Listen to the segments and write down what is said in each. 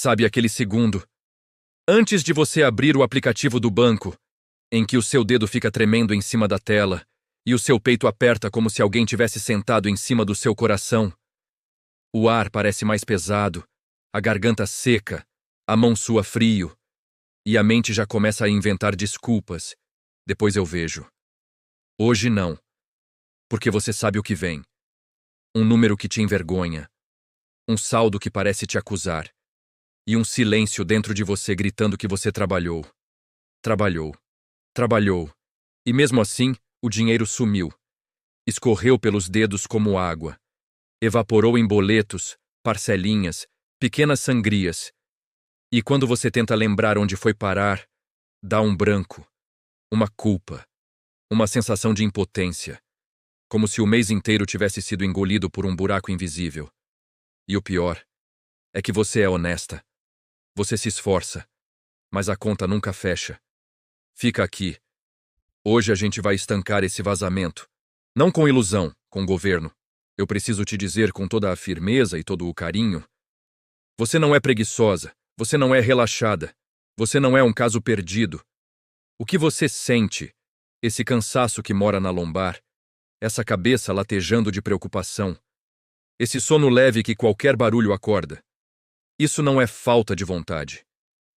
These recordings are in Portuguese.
Sabe aquele segundo, antes de você abrir o aplicativo do banco, em que o seu dedo fica tremendo em cima da tela e o seu peito aperta como se alguém tivesse sentado em cima do seu coração. O ar parece mais pesado, a garganta seca, a mão sua frio, e a mente já começa a inventar desculpas. Depois eu vejo. Hoje não, porque você sabe o que vem. Um número que te envergonha, um saldo que parece te acusar, e um silêncio dentro de você gritando que você trabalhou. Trabalhou. Trabalhou. E mesmo assim, o dinheiro sumiu. Escorreu pelos dedos como água. Evaporou em boletos, parcelinhas, pequenas sangrias. E quando você tenta lembrar onde foi parar, dá um branco, uma culpa, uma sensação de impotência, como se o mês inteiro tivesse sido engolido por um buraco invisível. E o pior é que você é honesta. Você se esforça, mas a conta nunca fecha. Fica aqui. Hoje a gente vai estancar esse vazamento. Não com ilusão, com governo. Eu preciso te dizer com toda a firmeza e todo o carinho. Você não é preguiçosa, você não é relaxada, você não é um caso perdido. O que você sente, esse cansaço que mora na lombar, essa cabeça latejando de preocupação, esse sono leve que qualquer barulho acorda, isso não é falta de vontade.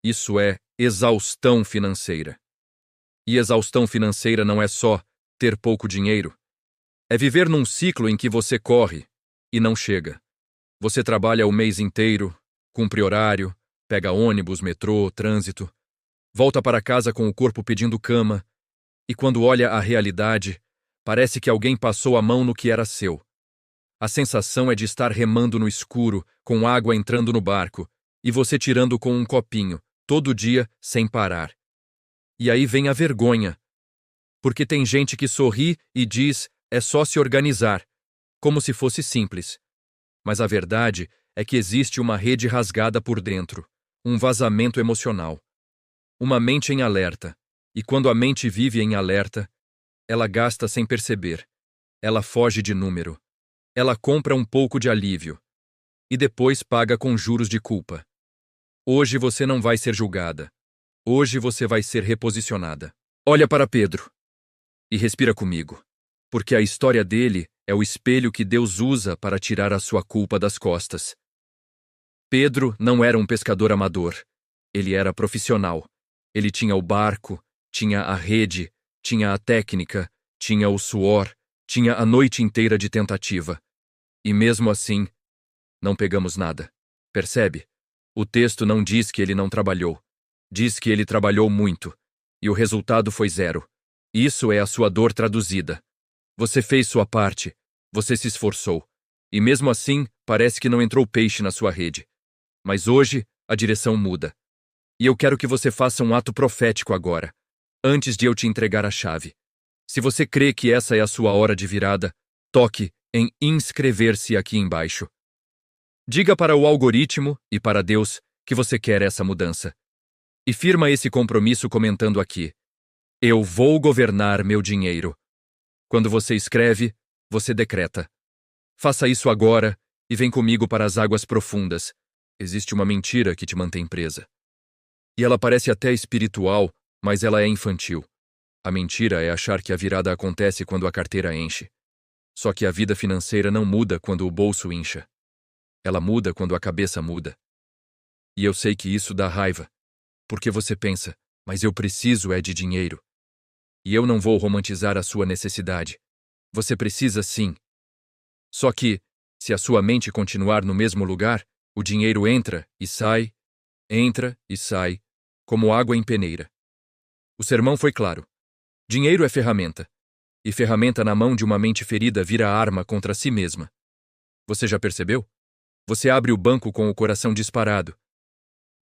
Isso é exaustão financeira. E exaustão financeira não é só ter pouco dinheiro. É viver num ciclo em que você corre e não chega. Você trabalha o mês inteiro, cumpre horário, pega ônibus, metrô, trânsito, volta para casa com o corpo pedindo cama, e quando olha a realidade, parece que alguém passou a mão no que era seu. A sensação é de estar remando no escuro, com água entrando no barco, e você tirando com um copinho, todo dia, sem parar. E aí vem a vergonha. Porque tem gente que sorri e diz, é só se organizar, como se fosse simples. Mas a verdade é que existe uma rede rasgada por dentro, um vazamento emocional. Uma mente em alerta, e quando a mente vive em alerta, ela gasta sem perceber. Ela foge de número. Ela compra um pouco de alívio. E depois paga com juros de culpa. Hoje você não vai ser julgada. Hoje você vai ser reposicionada. Olha para Pedro. E respira comigo. Porque a história dele é o espelho que Deus usa para tirar a sua culpa das costas. Pedro não era um pescador amador. Ele era profissional. Ele tinha o barco, tinha a rede, tinha a técnica, tinha o suor, tinha a noite inteira de tentativa. E mesmo assim, não pegamos nada. Percebe? O texto não diz que ele não trabalhou. Diz que ele trabalhou muito. E o resultado foi zero. Isso é a sua dor traduzida. Você fez sua parte. Você se esforçou. E mesmo assim, parece que não entrou peixe na sua rede. Mas hoje, a direção muda. E eu quero que você faça um ato profético agora, antes de eu te entregar a chave. Se você crê que essa é a sua hora de virada, toque em inscrever-se aqui embaixo. Diga para o algoritmo e para Deus que você quer essa mudança. E firma esse compromisso comentando aqui. Eu vou governar meu dinheiro. Quando você escreve, você decreta. Faça isso agora e vem comigo para as águas profundas. Existe uma mentira que te mantém presa. E ela parece até espiritual, mas ela é infantil. A mentira é achar que a virada acontece quando a carteira enche. Só que a vida financeira não muda quando o bolso incha. Ela muda quando a cabeça muda. E eu sei que isso dá raiva, porque você pensa, mas eu preciso é de dinheiro. E eu não vou romantizar a sua necessidade. Você precisa sim. Só que, se a sua mente continuar no mesmo lugar, o dinheiro entra e sai, como água em peneira. O sermão foi claro. Dinheiro é ferramenta. E ferramenta na mão de uma mente ferida vira arma contra si mesma. Você já percebeu? Você abre o banco com o coração disparado.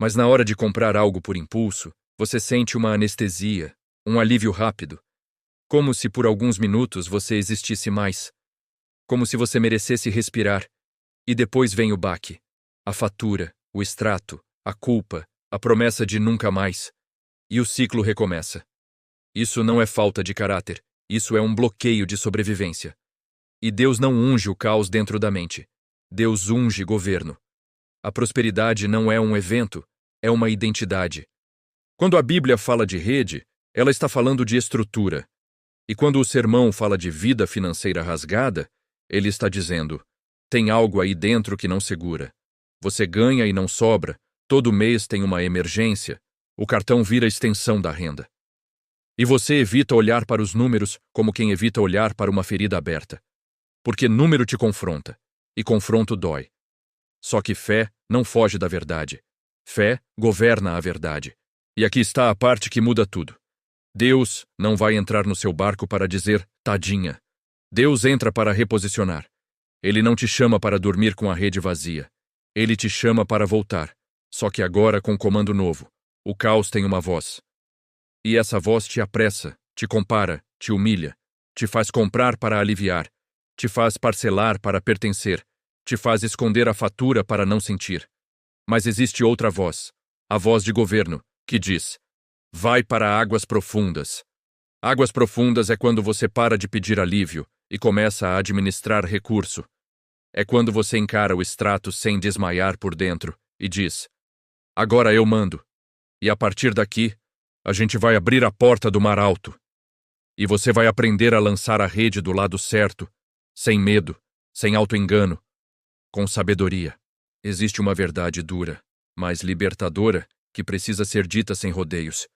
Mas na hora de comprar algo por impulso, você sente uma anestesia, um alívio rápido. Como se por alguns minutos você existisse mais. Como se você merecesse respirar. E depois vem o baque. A fatura, o extrato, a culpa, a promessa de nunca mais. E o ciclo recomeça. Isso não é falta de caráter. Isso é um bloqueio de sobrevivência. E Deus não unge o caos dentro da mente. Deus unge governo. A prosperidade não é um evento, é uma identidade. Quando a Bíblia fala de rede, ela está falando de estrutura. E quando o sermão fala de vida financeira rasgada, ele está dizendo: tem algo aí dentro que não segura. Você ganha e não sobra, todo mês tem uma emergência, o cartão vira extensão da renda. E você evita olhar para os números como quem evita olhar para uma ferida aberta. Porque número te confronta, e confronto dói. Só que fé não foge da verdade. Fé governa a verdade. E aqui está a parte que muda tudo. Deus não vai entrar no seu barco para dizer tadinha. Deus entra para reposicionar. Ele não te chama para dormir com a rede vazia. Ele te chama para voltar. Só que agora com comando novo. O caos tem uma voz. E essa voz te apressa, te compara, te humilha, te faz comprar para aliviar, te faz parcelar para pertencer, te faz esconder a fatura para não sentir. Mas existe outra voz, a voz de governo, que diz: vai para águas profundas. Águas profundas é quando você para de pedir alívio e começa a administrar recurso. É quando você encara o extrato sem desmaiar por dentro e diz: agora eu mando. E a partir daqui, a gente vai abrir a porta do mar alto. E você vai aprender a lançar a rede do lado certo, sem medo, sem auto-engano, com sabedoria. Existe uma verdade dura, mas libertadora, que precisa ser dita sem rodeios.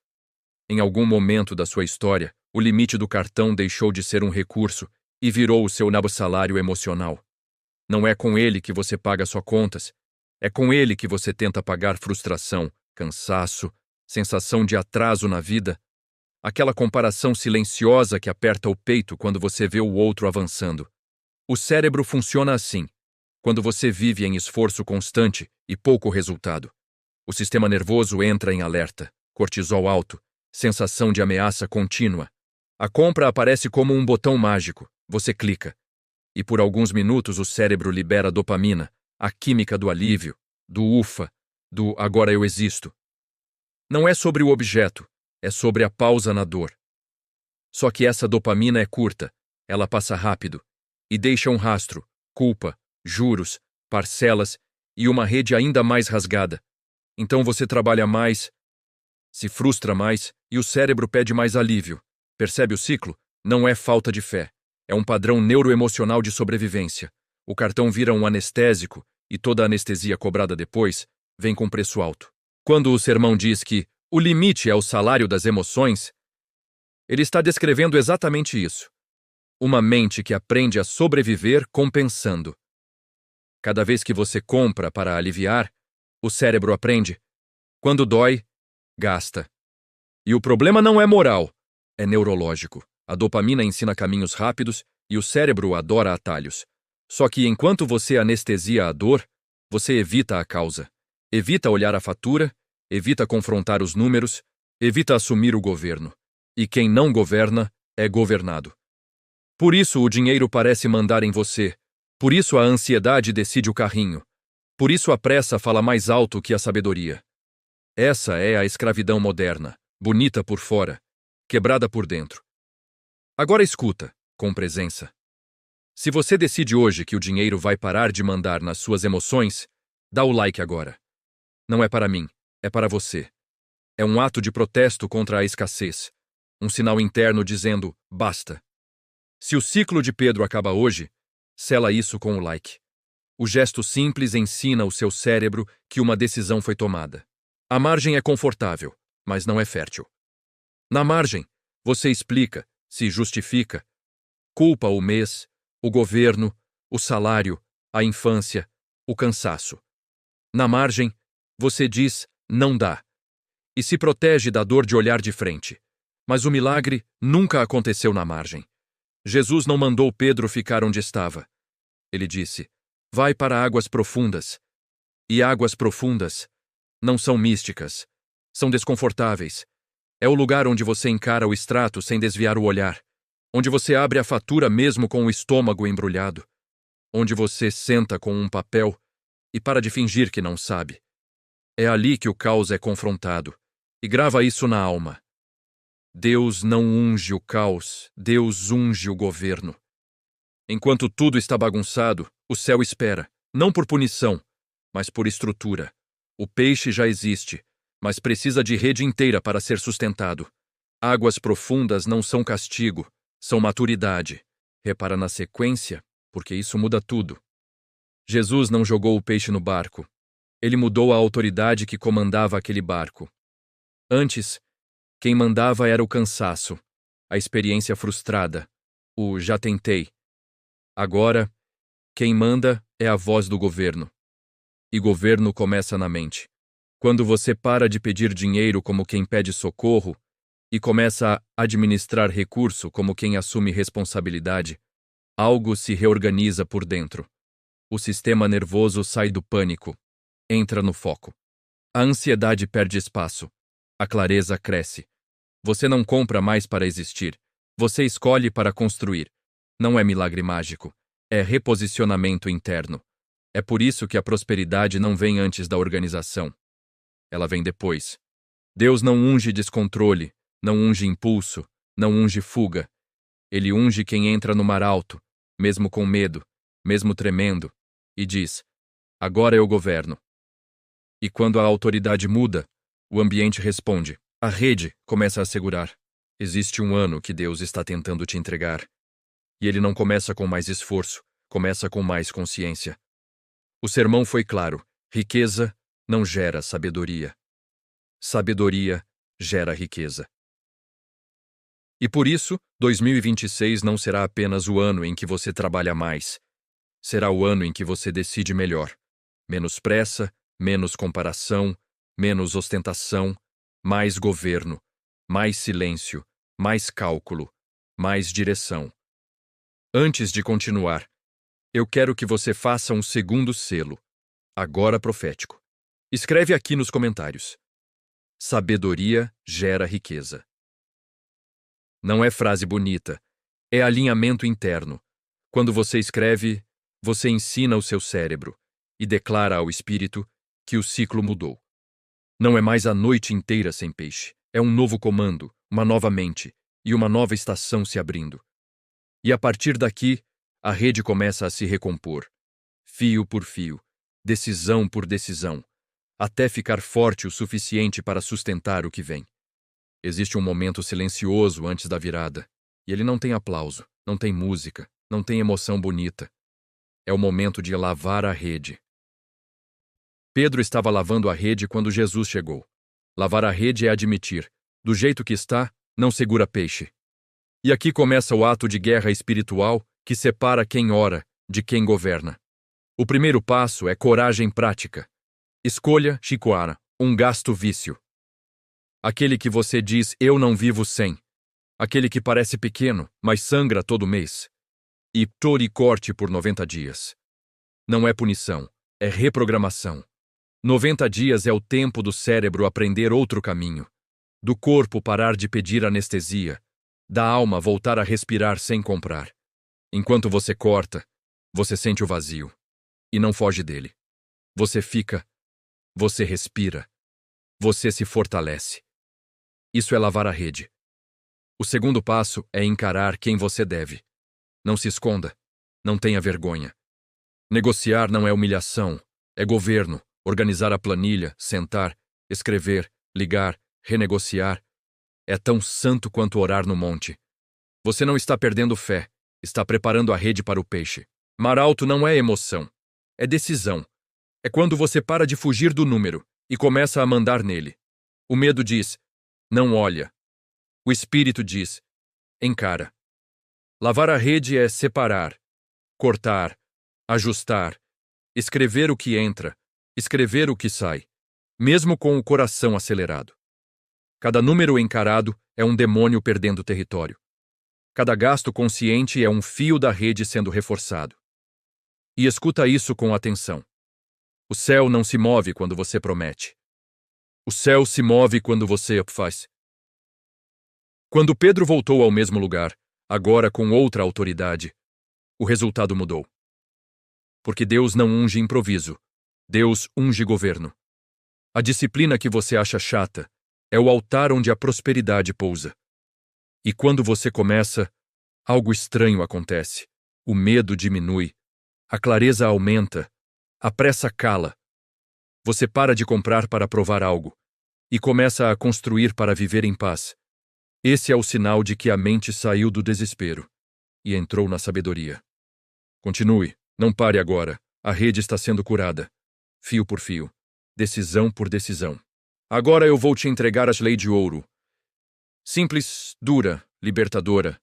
Em algum momento da sua história, o limite do cartão deixou de ser um recurso e virou o seu salário emocional. Não é com ele que você paga suas contas, é com ele que você tenta pagar frustração, cansaço, sensação de atraso na vida, aquela comparação silenciosa que aperta o peito quando você vê o outro avançando. O cérebro funciona assim, quando você vive em esforço constante e pouco resultado. O sistema nervoso entra em alerta, cortisol alto, sensação de ameaça contínua. A compra aparece como um botão mágico, você clica. E por alguns minutos o cérebro libera dopamina, a química do alívio, do ufa, do agora eu existo. Não é sobre o objeto, é sobre a pausa na dor. Só que essa dopamina é curta, ela passa rápido, e deixa um rastro, culpa, juros, parcelas e uma rede ainda mais rasgada. Então você trabalha mais, se frustra mais e o cérebro pede mais alívio. Percebe o ciclo? Não é falta de fé. É um padrão neuroemocional de sobrevivência. O cartão vira um anestésico e toda a anestesia cobrada depois vem com preço alto. Quando o sermão diz que o limite é o salário das emoções, ele está descrevendo exatamente isso. Uma mente que aprende a sobreviver compensando. Cada vez que você compra para aliviar, o cérebro aprende. Quando dói, gasta. E o problema não é moral, é neurológico. A dopamina ensina caminhos rápidos e o cérebro adora atalhos. Só que enquanto você anestesia a dor, você evita a causa. Evita olhar a fatura, evita confrontar os números, evita assumir o governo. E quem não governa é governado. Por isso o dinheiro parece mandar em você. Por isso a ansiedade decide o carrinho. Por isso a pressa fala mais alto que a sabedoria. Essa é a escravidão moderna, bonita por fora, quebrada por dentro. Agora escuta, com presença. Se você decide hoje que o dinheiro vai parar de mandar nas suas emoções, dá o like agora. Não é para mim, é para você. É um ato de protesto contra a escassez. Um sinal interno dizendo, basta. Se o ciclo de Pedro acaba hoje, sela isso com o like. O gesto simples ensina o seu cérebro que uma decisão foi tomada. A margem é confortável, mas não é fértil. Na margem, você explica, se justifica, culpa o mês, o governo, o salário, a infância, o cansaço. Na margem, você diz, não dá, e se protege da dor de olhar de frente. Mas o milagre nunca aconteceu na margem. Jesus não mandou Pedro ficar onde estava. Ele disse, vai para águas profundas. E águas profundas não são místicas, são desconfortáveis. É o lugar onde você encara o extrato sem desviar o olhar, onde você abre a fatura mesmo com o estômago embrulhado, onde você senta com um papel e para de fingir que não sabe. É ali que o caos é confrontado, e grava isso na alma. Deus não unge o caos, Deus unge o governo. Enquanto tudo está bagunçado, o céu espera, não por punição, mas por estrutura. O peixe já existe, mas precisa de rede inteira para ser sustentado. Águas profundas não são castigo, são maturidade. Repara na sequência, porque isso muda tudo. Jesus não jogou o peixe no barco. Ele mudou a autoridade que comandava aquele barco. Antes, quem mandava era o cansaço, a experiência frustrada, o já tentei. Agora, quem manda é a voz do governo. E governo começa na mente. Quando você para de pedir dinheiro como quem pede socorro e começa a administrar recurso como quem assume responsabilidade, algo se reorganiza por dentro. O sistema nervoso sai do pânico, entra no foco. A ansiedade perde espaço. A clareza cresce. Você não compra mais para existir. Você escolhe para construir. Não é milagre mágico. É reposicionamento interno. É por isso que a prosperidade não vem antes da organização. Ela vem depois. Deus não unge descontrole, não unge impulso, não unge fuga. Ele unge quem entra no mar alto, mesmo com medo, mesmo tremendo, e diz: agora eu governo. E quando a autoridade muda, o ambiente responde. A rede começa a segurar. Existe um ano que Deus está tentando te entregar. E ele não começa com mais esforço, começa com mais consciência. O sermão foi claro: riqueza não gera sabedoria. Sabedoria gera riqueza. E por isso, 2026 não será apenas o ano em que você trabalha mais. Será o ano em que você decide melhor. Menos pressa, menos comparação, menos ostentação, mais governo, mais silêncio, mais cálculo, mais direção. Antes de continuar, eu quero que você faça um segundo selo, agora profético. Escreve aqui nos comentários. Sabedoria gera riqueza. Não é frase bonita, é alinhamento interno. Quando você escreve, você ensina o seu cérebro e declara ao espírito que o ciclo mudou. Não é mais a noite inteira sem peixe, é um novo comando, uma nova mente e uma nova estação se abrindo. E a partir daqui, a rede começa a se recompor, fio por fio, decisão por decisão, até ficar forte o suficiente para sustentar o que vem. Existe um momento silencioso antes da virada, e ele não tem aplauso, não tem música, não tem emoção bonita. É o momento de lavar a rede. Pedro estava lavando a rede quando Jesus chegou. Lavar a rede é admitir: do jeito que está, não segura peixe. E aqui começa o ato de guerra espiritual que separa quem ora de quem governa. O primeiro passo é coragem prática. Escolha, chicoara, um gasto vício. Aquele que você diz: eu não vivo sem. Aquele que parece pequeno, mas sangra todo mês. E tore corte por 90 dias. Não é punição, é reprogramação. 90 dias é o tempo do cérebro aprender outro caminho, do corpo parar de pedir anestesia, da alma voltar a respirar sem comprar. Enquanto você corta, você sente o vazio e não foge dele. Você fica, você respira, você se fortalece. Isso é lavar a rede. O segundo passo é encarar quem você deve. Não se esconda, não tenha vergonha. Negociar não é humilhação, é governo. Organizar a planilha, sentar, escrever, ligar, renegociar. É tão santo quanto orar no monte. Você não está perdendo fé, está preparando a rede para o peixe. Mar alto não é emoção, é decisão. É quando você para de fugir do número e começa a mandar nele. O medo diz: não olha. O espírito diz: encara. Lavar a rede é separar, cortar, ajustar, escrever o que entra, escrever o que sai, mesmo com o coração acelerado. Cada número encarado é um demônio perdendo território. Cada gasto consciente é um fio da rede sendo reforçado. E escuta isso com atenção. O céu não se move quando você promete. O céu se move quando você faz. Quando Pedro voltou ao mesmo lugar, agora com outra autoridade, o resultado mudou. Porque Deus não unge improviso. Deus unge governo. A disciplina que você acha chata é o altar onde a prosperidade pousa. E quando você começa, algo estranho acontece. O medo diminui, a clareza aumenta, a pressa cala, Você para de comprar para provar algo e começa a construir para viver em paz. Esse é o sinal de que a mente saiu do desespero e entrou na sabedoria. Continue, não pare agora. A rede está sendo curada, fio por fio, decisão por decisão. Agora eu vou te entregar as leis de ouro. Simples, dura, libertadora.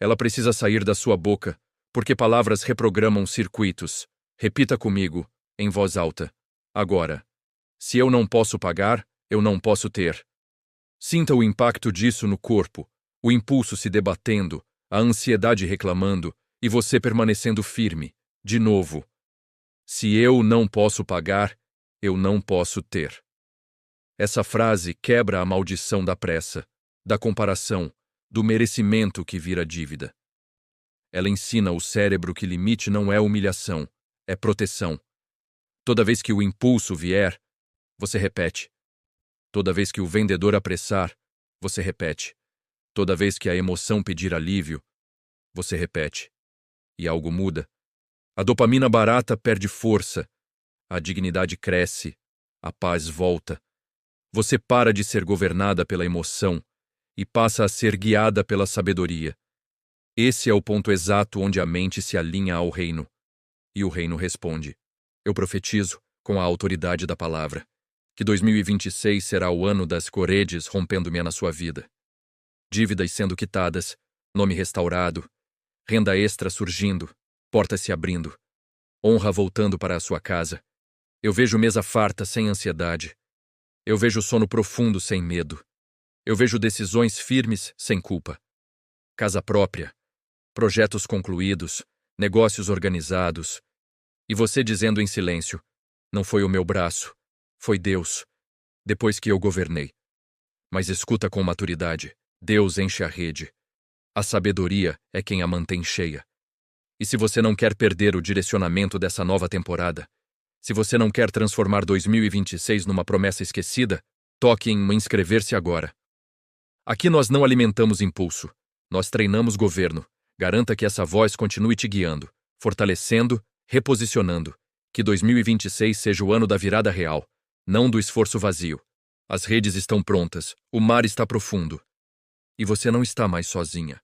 Ela precisa sair da sua boca, porque palavras reprogramam circuitos. Repita comigo, em voz alta. Agora. Se eu não posso pagar, eu não posso ter. Sinta o impacto disso no corpo, o impulso se debatendo, a ansiedade reclamando e você permanecendo firme. De novo. Se eu não posso pagar, eu não posso ter. Essa frase quebra a maldição da pressa, da comparação, do merecimento que vira dívida. Ela ensina o cérebro que limite não é humilhação, é proteção. Toda vez que o impulso vier, você repete. Toda vez que o vendedor apressar, você repete. Toda vez que a emoção pedir alívio, você repete. E algo muda. A dopamina barata perde força, a dignidade cresce, a paz volta. Você para de ser governada pela emoção e passa a ser guiada pela sabedoria. Esse é o ponto exato onde a mente se alinha ao reino. E o reino responde. Eu profetizo, com a autoridade da palavra, que 2026 será o ano das coredes rompendo-me na sua vida. Dívidas sendo quitadas, nome restaurado, renda extra surgindo, portas se abrindo, honra voltando para a sua casa. Eu vejo mesa farta sem ansiedade. Eu vejo sono profundo sem medo. Eu vejo decisões firmes sem culpa. Casa própria, projetos concluídos, negócios organizados. E você dizendo em silêncio, não foi o meu braço, foi Deus, depois que eu governei. Mas escuta com maturidade, Deus enche a rede. A sabedoria é quem a mantém cheia. E se você não quer perder o direcionamento dessa nova temporada, se você não quer transformar 2026 numa promessa esquecida, toque em inscrever-se agora. Aqui nós não alimentamos impulso, nós treinamos governo. Garanta que essa voz continue te guiando, fortalecendo, reposicionando. Que 2026 seja o ano da virada real, não do esforço vazio. As redes estão prontas, o mar está profundo. E você não está mais sozinha.